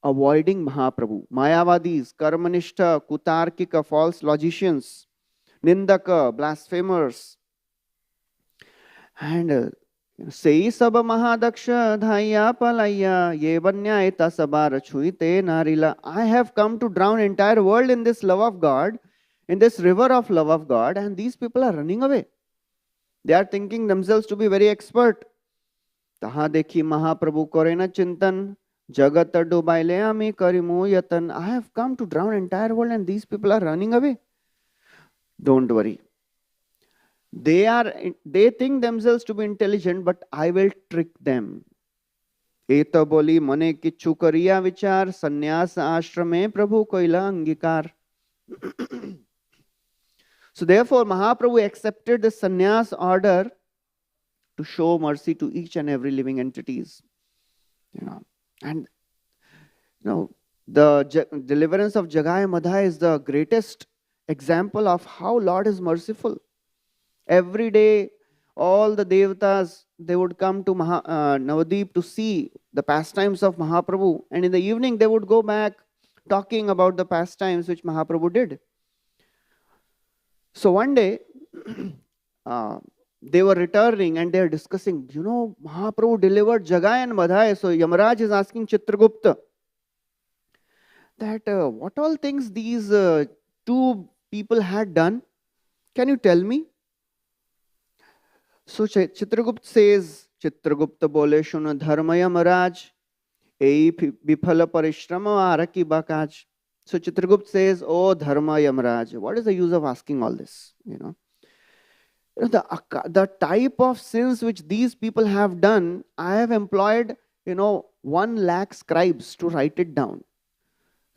avoiding Mahaprabhu. Mayavadis, Karmanishta, Kutarkika, false logicians, Nindaka, blasphemers. And Sei Saba Mahadaksha Dhaya Palaya Yevanya Eta Sabar Chuite Narila. I have come to drown entire world in this love of God, in this river of love of God, and these people are running away. They are thinking themselves to be very expert. Taha dekhi Mahaprabhu Korena Chintan Jagata Dubaile Ami Karimu Yatan. I have come to drown entire world and these people are running away. Don't worry. They think themselves to be intelligent, but I will trick them. Eta boli mane kichu kariya vichar sannyas ashrame prabhu koila angikar. So therefore Mahaprabhu accepted the sannyas order to show mercy to each and every living entities. And the deliverance of Jagai Madha is the greatest example of how Lord is merciful. Every day, all the devatas, they would come to Navadip to see the pastimes of Mahaprabhu. And in the evening, they would go back talking about the pastimes which Mahaprabhu did. So one day, they were returning and they are discussing, Mahaprabhu delivered Jagai and Madhai. So Yamaraj is asking Chitragupta that what all things these two people had done. Can you tell me? So Chitragupta says, Chitragupta bole shuna dharma Yamaraj, ei bifala parishrama araki bakaj. So Chitragupta says, oh Dharma Yamaraj, what is the use of asking all this? The type of sins which these people have done, I have employed 1 lakh scribes to write it down.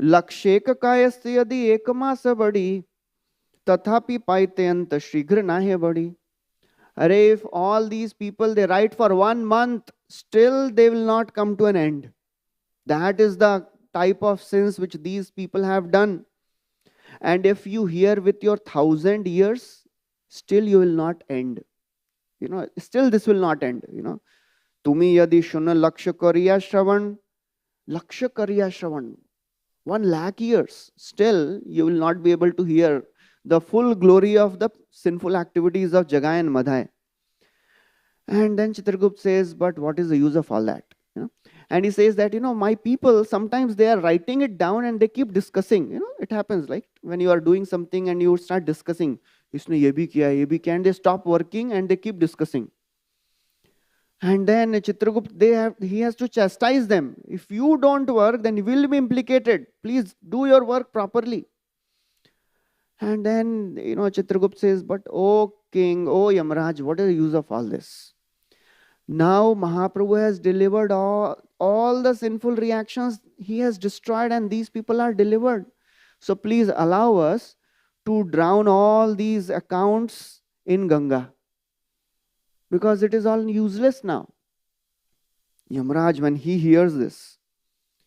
Laksheka kayasya yadi ekamasa badi tathapi paitayanta shighra nahe badi. If all these people they write for 1 month, still they will not come to an end. That is the type of sins which these people have done. And if you hear with your 1,000 years, still you will not end. Still this will not end. Tumi yadi shuna laksha kariya shravan, 1 lakh years, still you will not be able to hear the full glory of the sinful activities of Jagai and Madhai. And then Chitragupta says, but what is the use of all that? And he says that, my people, sometimes they are writing it down and they keep discussing. It happens like when you are doing something and you start discussing, Isne ye bhi kiya, and they stop working and they keep discussing. And then Chitragupta, he has to chastise them. If you don't work, then you will be implicated. Please do your work properly. And then, Chitragupta says, but oh king, oh Yamaraj, what is the use of all this? Now Mahaprabhu has delivered all the sinful reactions he has destroyed and these people are delivered. So please allow us to drown all these accounts in Ganga. Because it is all useless now. Yamaraj, when he hears this,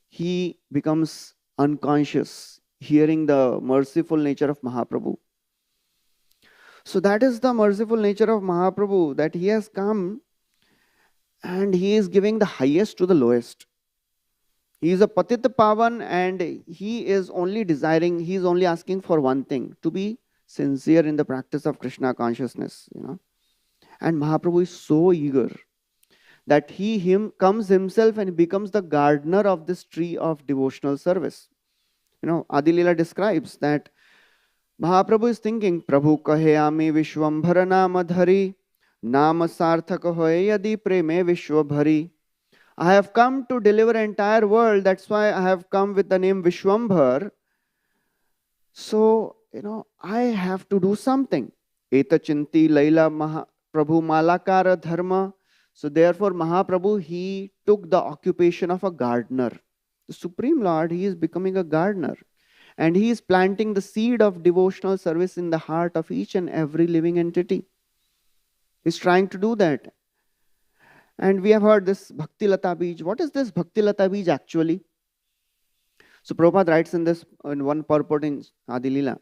he becomes unconscious, hearing the merciful nature of Mahaprabhu. So that is the merciful nature of Mahaprabhu, that he has come and he is giving the highest to the lowest. He is a Patita Pavan and he is only asking for one thing, to be sincere in the practice of Krishna consciousness. And Mahaprabhu is so eager that he comes himself and becomes the gardener of this tree of devotional service. Adi Leela describes that Mahaprabhu is thinking, Prabhu kahe ami vishwambhara nama dhari, nama sarthaka hoye yadi preme vishwabhari. I have come to deliver entire world, that's why I have come with the name Vishwambhar. So, I have to do something. Eta chinti laila Prabhu malakara dharma. So therefore Mahaprabhu, he took the occupation of a gardener. The Supreme Lord, he is becoming a gardener. And he is planting the seed of devotional service in the heart of each and every living entity. He's trying to do that. And we have heard this Bhakti Lata Bij. What is this Bhakti Lata Bij actually? So Prabhupada writes in one purport in Adi Leela.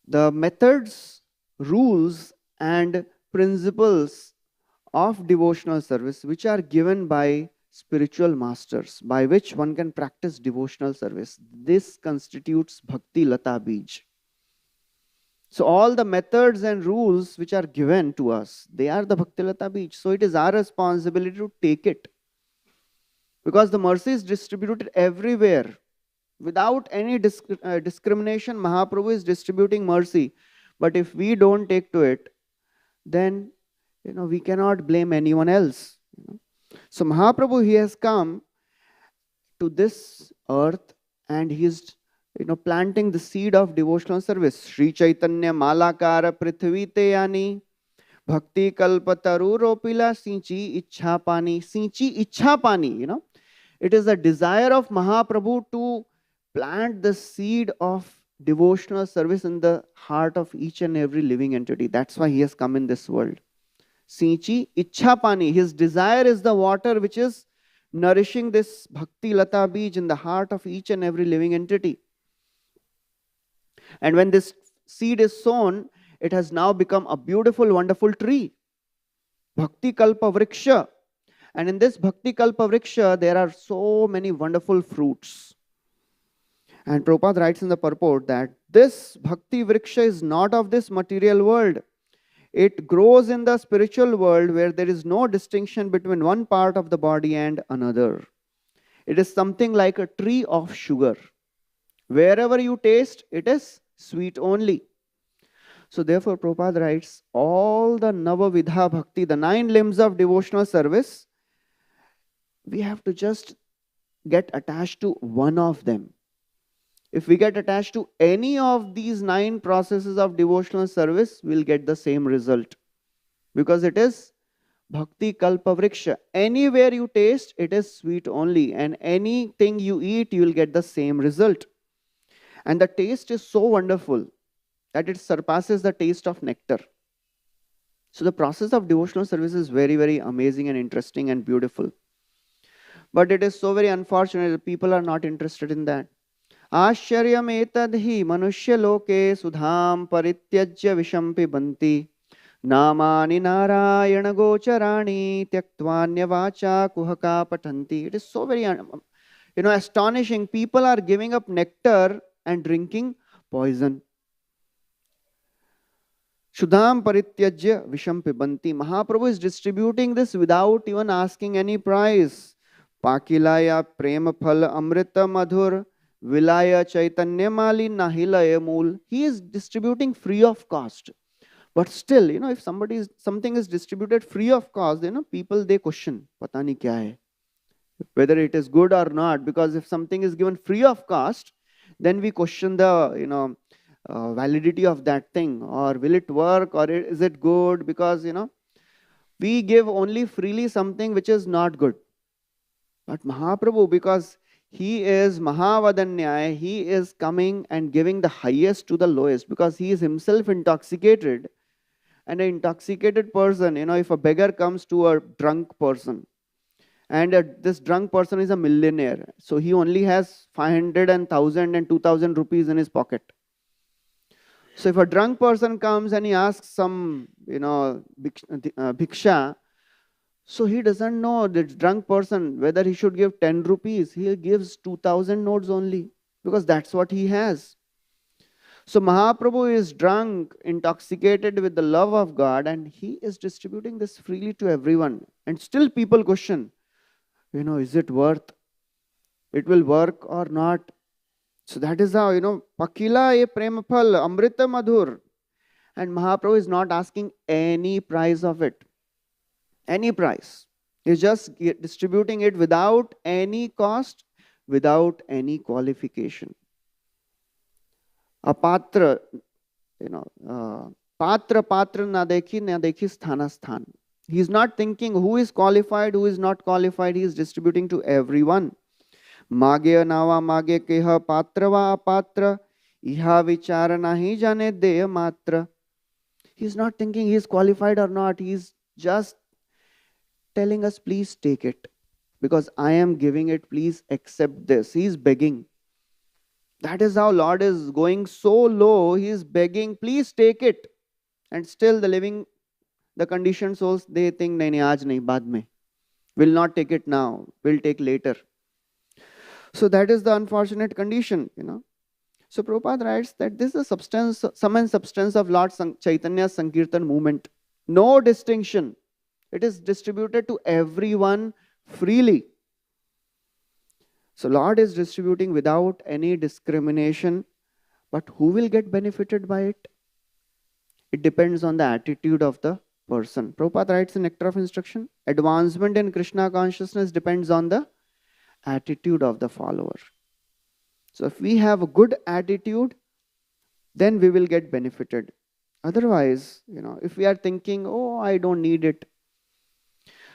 The methods, rules and principles of devotional service which are given by spiritual masters, by which one can practice devotional service, this constitutes Bhakti Lata Bij. So all the methods and rules which are given to us, they are the Bhakti Lata Bij. So it is our responsibility to take it. Because the mercy is distributed everywhere. Without any discrimination, Mahaprabhu is distributing mercy. But if we don't take to it, then we cannot blame anyone else. So Mahaprabhu, he has come to this earth and he is planting the seed of devotional service. Sri Chaitanya Malakara Prithvi Teyani Bhakti Kalpataru Ropila Sinchi Ichha Pani. Sinchi Ichha Pani, It is the desire of Mahaprabhu to plant the seed of devotional service in the heart of each and every living entity. That's why he has come in this world. Sinchi Ichha Pani. His desire is the water which is nourishing this Bhakti Lata Bij in the heart of each and every living entity. And when this seed is sown, it has now become a beautiful, wonderful tree. Bhakti Kalpa Vriksha. And in this Bhakti Kalpa Vriksha, there are so many wonderful fruits. And Prabhupada writes in the purport that this Bhakti Vriksha is not of this material world. It grows in the spiritual world where there is no distinction between one part of the body and another. It is something like a tree of sugar. Wherever you taste, it is sweet only. So therefore, Prabhupada writes, all the Navavidha Bhakti, the 9 limbs of devotional service, we have to just get attached to one of them. If we get attached to any of these 9 processes of devotional service, we'll get the same result. Because it is Bhakti Kalpa Vriksha. Anywhere you taste, it is sweet only. And anything you eat, you will get the same result. And the taste is so wonderful that it surpasses the taste of nectar. So the process of devotional service is very, very amazing and interesting and beautiful. But it is so very unfortunate that people are not interested in that. Asharyam etadhi manushya loke sudham parityajya visham pibanti namani narayana gocharani tyakttvanya vacha kuhaka patanti. It is so very astonishing. People are giving up nectar and drinking poison. Shudham parityajya visham pibanti. Mahaprabhu is distributing this without even asking any price. Pakilaya prema phal amrita madhur vilaya chaitanya mali nahilaya mool. He is distributing free of cost. But still, if something is distributed free of cost, people, they question, pata nahi kya hai, whether it is good or not. Because if something is given free of cost, then we question the, validity of that thing, or will it work, or is it good? Because, we give only freely something which is not good. But Mahaprabhu, because he is Mahavadanyaya, he is coming and giving the highest to the lowest, because he is himself intoxicated. And an intoxicated person, if a beggar comes to a drunk person, and this drunk person is a millionaire, so he only has 500 and 1000 and 2000 rupees in his pocket. So if a drunk person comes and he asks some, bhiksha, so he doesn't know, the drunk person, whether he should give 10 rupees. He gives 2000 notes only, because that's what he has. So Mahaprabhu is drunk, intoxicated with the love of God, and he is distributing this freely to everyone. And still people question, is it worth? It will work or not? So that is how, Pakila ye premaphal amrita madhur. And Mahaprabhu is not asking any price of it. Any price. He's just distributing it without any cost, without any qualification. A patra, patra na dekhi sthana sthan. He's not thinking who is qualified, who is not qualified. He is distributing to everyone. Magya nava magya keha patrava apatra iha vichara nahi jane deya matra. He's not thinking he is qualified or not. He's just telling us, please take it, because I am giving it, please accept this. He is begging. That is how Lord is going so low. He is begging, please take it. And still the conditioned souls, they think, nahi, aaj nahi, baad mein. Will not take it now, will take later. So that is the unfortunate condition, So Prabhupada writes that this is the sum and substance of Lord Chaitanya's Sankirtan movement. No distinction. It is distributed to everyone freely. So Lord is distributing without any discrimination. But who will get benefited by it? It depends on the attitude of the person. Prabhupada writes in Nectar of Instruction, advancement in Krishna consciousness depends on the attitude of the follower. So if we have a good attitude, then we will get benefited. Otherwise, if we are thinking, oh, I don't need it.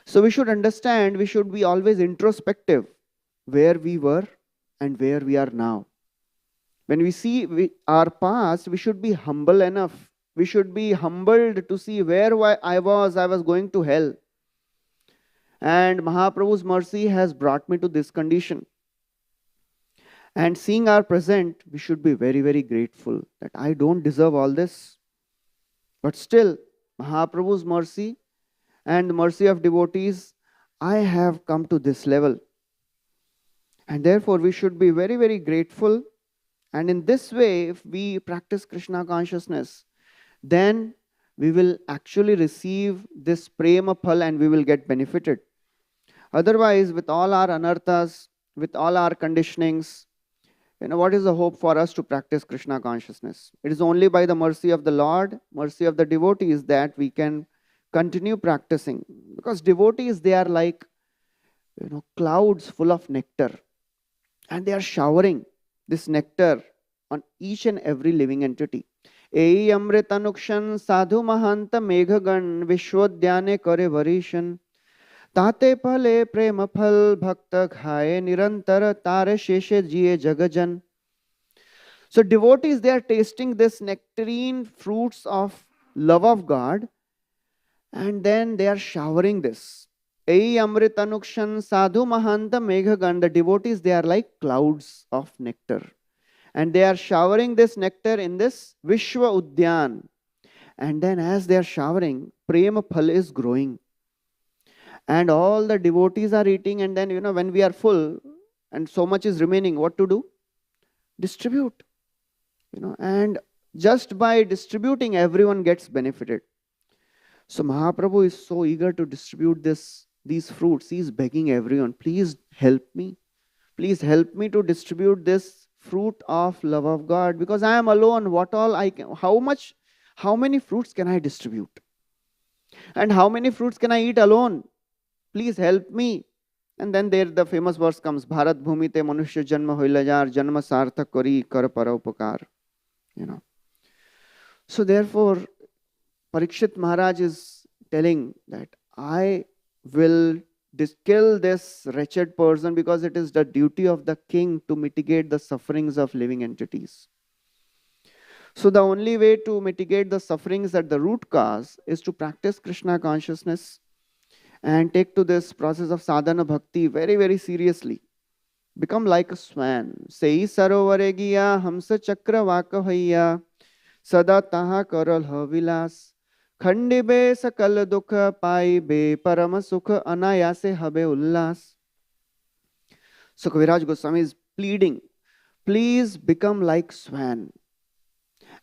So we should understand, we should be always introspective, where we were and where we are now. When we see our past, we should be humble enough. We should be humbled to see where I was going to hell. And Mahaprabhu's mercy has brought me to this condition. And seeing our present, we should be very, very grateful that I don't deserve all this. But still, Mahaprabhu's mercy and the mercy of devotees, I have come to this level. And therefore, we should be very, very grateful. And in this way, if we practice Krishna consciousness, then we will actually receive this prema phal and we will get benefited. Otherwise, with all our anarthas, with all our conditionings, what is the hope for us to practice Krishna consciousness? It is only by the mercy of the Lord, mercy of the devotees, that we can continue practicing. Because devotees, they are like clouds full of nectar, and they are showering this nectar on each and every living entity. Ei amrit anukshan sadhu mahanta meghagan vishwadhyane kare varishan tate phale prema phal bhakta khaye nirantar tare sheshe jiye jagajan. So devotees, they are tasting this nectarine fruits of love of God, and then they are showering this. Ei amrit anukshan sadhu mahanta meghagan. The devotees, they are like clouds of nectar, and they are showering this nectar in this Vishwa Udyan. And then as they are showering, prema phal is growing, and all the devotees are eating. And then when we are full and so much is remaining, what to do? Distribute. And just by distributing, everyone gets benefited. So Mahaprabhu is so eager to distribute these fruits. He is begging everyone, please help me. Please help me to distribute this fruit of love of God, because I am alone. What all I can, how many fruits can I distribute? And how many fruits can I eat alone? Please help me. And then there the famous verse comes, Bharat Bhumi te manushya janma hoila jar, janma sarthak kari kar paropakar. So therefore, Parikshit Maharaj is telling that I will kill this wretched person, because it is the duty of the king to mitigate the sufferings of living entities. So the only way to mitigate the sufferings at the root cause is to practice Krishna consciousness and take to this process of sadhana bhakti very, very seriously. Become like a swan. Sei sarovare giya hamsa chakra vakahaya sada taha karal vilas khandibe sakal dukha paibe parama sukha anayase habe ullas. So Kaviraj Goswami is pleading, please become like swan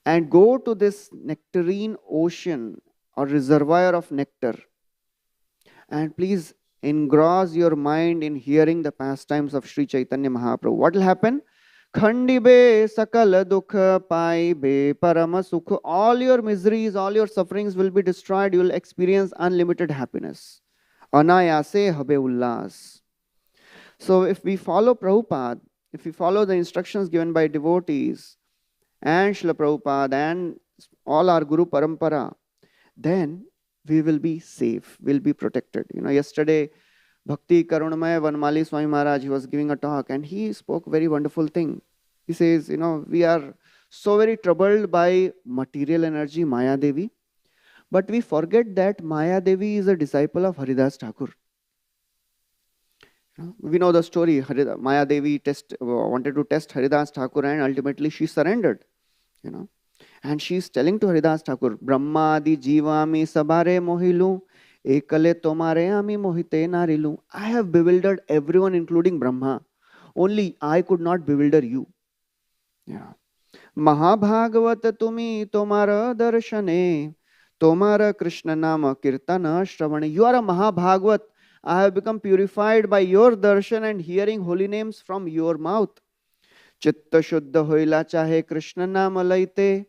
and go to this nectarine ocean or reservoir of nectar, and please engross your mind in hearing the pastimes of Sri Chaitanya Mahaprabhu. What will happen? Khandibe sakala dukha paibe parama sukha. All your miseries, all your sufferings will be destroyed. You will experience unlimited happiness. Anayase habe ullas. So if we follow Prabhupada, if we follow the instructions given by devotees and Srila Prabhupada and all our Guru Parampara, then we will be safe, we'll be protected. Yesterday, Bhakti Karunamaya Vanmali Swami Maharaj, he was giving a talk, and he spoke a very wonderful thing. He says, we are so very troubled by material energy, Maya Devi, but we forget that Maya Devi is a disciple of Haridas Thakur. We know the story. Maya Devi wanted to test Haridas Thakur, and ultimately she surrendered. And she is telling to Haridas Thakur, Brahmadi jivami sabare mohilu, ekale tomare ami mohite narilu. I have bewildered everyone, including Brahma. Only I could not bewilder you. Mahabhagavat tumi tomara darshane, tomara Krishna nama kirtana shravane. You are a Mahabhagavat. I have become purified by your darshan and hearing holy names from your mouth. Chitta shuddha hoila chahe Krishna nama laite,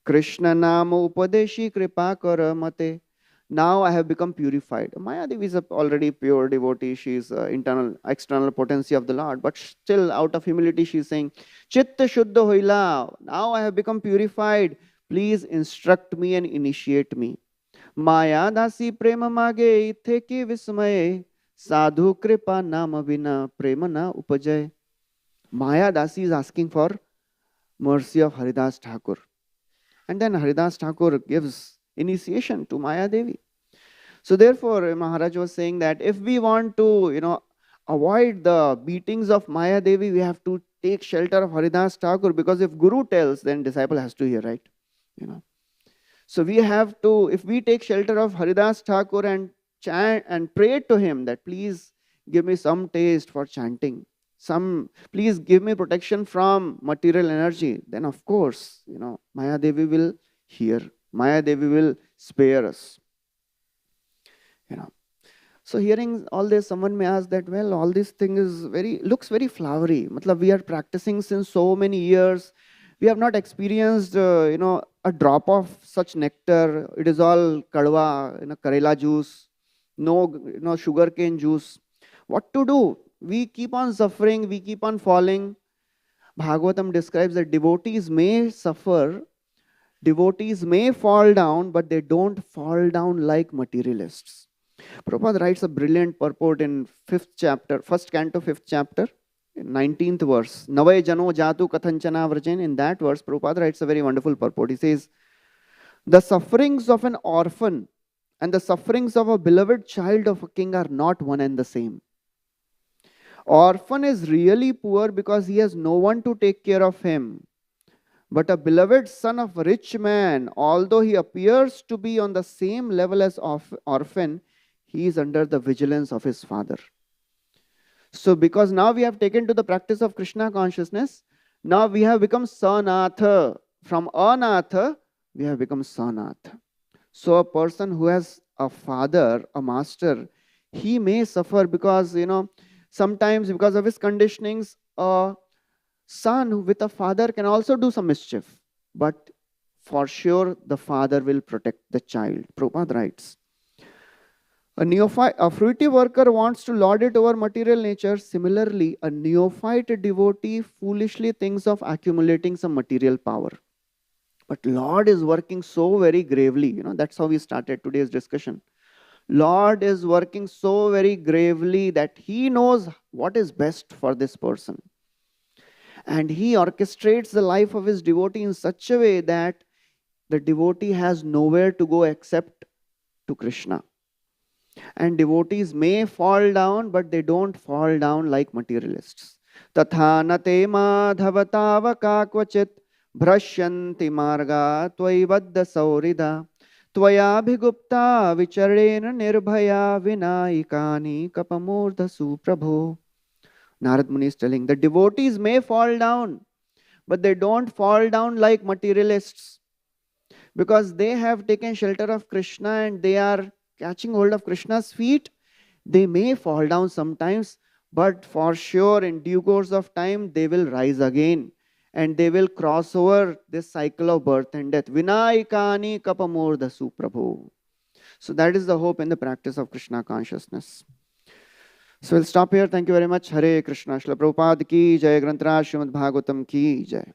Krishna nama upadeshi kripa kara mate. Now I have become purified. Maya Devi is already pure devotee. She is external potency of the Lord. But still, out of humility, she is saying, Chitta shuddha hoila. Now I have become purified. Please instruct me and initiate me. Maya dasi prema mage ithe ki vismaye, sadhu kripa nama vina prema na upajay. Maya Dasi is asking for mercy of Haridas Thakur. And then Haridas Thakur gives initiation to Maya Devi. So therefore, Maharaj was saying that if we want to, avoid the beatings of Maya Devi, we have to take shelter of Haridas Thakur, because if Guru tells, then disciple has to hear, right? So we have to, if we take shelter of Haridas Thakur and chant and pray to him that please give me some taste for chanting, please give me protection from material energy, then of course, Maya Devi will hear. Maya Devi will spare us. You know. So hearing all this, someone may ask that, well, all this thing is looks very flowery. Matlab, we are practicing since so many years. We have not experienced, a drop of such nectar. It is all kadwa, karela juice, no sugar cane juice. What to do? We keep on suffering. We keep on falling. Bhagavatam describes that devotees may suffer, devotees may fall down, but they don't fall down like materialists. Prabhupada writes a brilliant purport in 5th chapter, 1st canto, 5th chapter, 19th verse. Navai jano jatu kathanchana vrajen. In that verse, Prabhupada writes a very wonderful purport. He says, the sufferings of an orphan and the sufferings of a beloved child of a king are not one and the same. Orphan is really poor because he has no one to take care of him. But a beloved son of a rich man, although he appears to be on the same level as orphan, he is under the vigilance of his father. So because now we have taken to the practice of Krishna consciousness, now we have become Sanatha. From Anatha, we have become Sanatha. So a person who has a father, a master, he may suffer because, sometimes because of his conditionings, a son with a father can also do some mischief. But for sure, the father will protect the child. Prabhupada writes, a fruitive worker wants to lord it over material nature. Similarly, a neophyte devotee foolishly thinks of accumulating some material power. But Lord is working so very gravely. That's how we started today's discussion. Lord is working so very gravely that He knows what is best for this person. And He orchestrates the life of His devotee in such a way that the devotee has nowhere to go except to Krishna. And devotees may fall down, but they don't fall down like materialists. Tatha nate madhavatava kakvachit bhrashyanti marga tvaivadda saurida tvaya bhigupta vicharena nirbhaya vinayikani kapamurdha suprabho. Narad Muni is telling the devotees may fall down, but they don't fall down like materialists, because they have taken shelter of Krishna and they are catching hold of Krishna's feet. They may fall down sometimes, but for sure in due course of time they will rise again and they will cross over this cycle of birth and death. Vinayikani kapamurdha suprabho. So that is the hope in the practice of Krishna consciousness. So we'll stop here. Thank you very much. Hare Krishna. Srila Prabhupada ki jai. Granth Raj Srimad Bhagavatam ki jai.